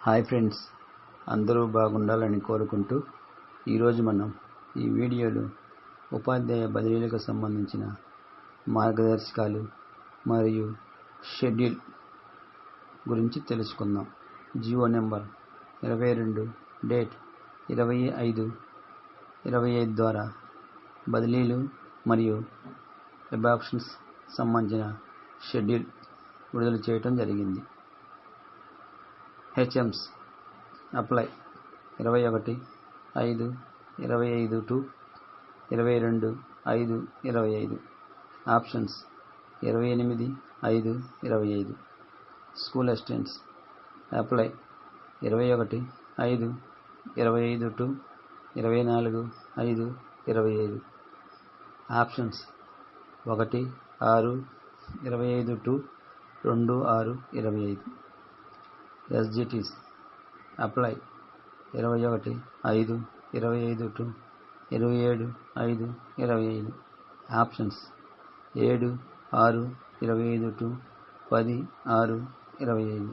Hi friends, అందరూ బాగుండాలని కోరుకుంటూ ఈరోజు మనం ఈ వీడియోలో ఉపాధ్యాయ బదిలీలకు సంబంధించిన మార్గదర్శకాలు మరియు షెడ్యూల్ గురించి తెలుసుకుందాం. జియో నెంబర్ 22 డేట్ 25/25 ద్వారా బదిలీలు మరియు అబాప్షన్స్ సంబంధించిన షెడ్యూల్ విడుదల చేయడం జరిగింది. HMs apply 21/5/25 to 22/5/25. Options 28/5/25. School assistants apply 21/5/25 to 24/5/25. Options 1/6/25 to 2/6/25. SGTs apply 21/5/25 to 27/5/25. Options 7/6/25 to 10/6/25.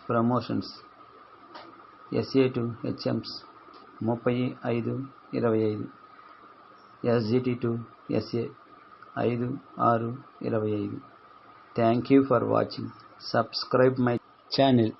Promotions SA to HMs 35/25. SGT to SA 5/6/25. Thank you for watching. Subscribe my channel.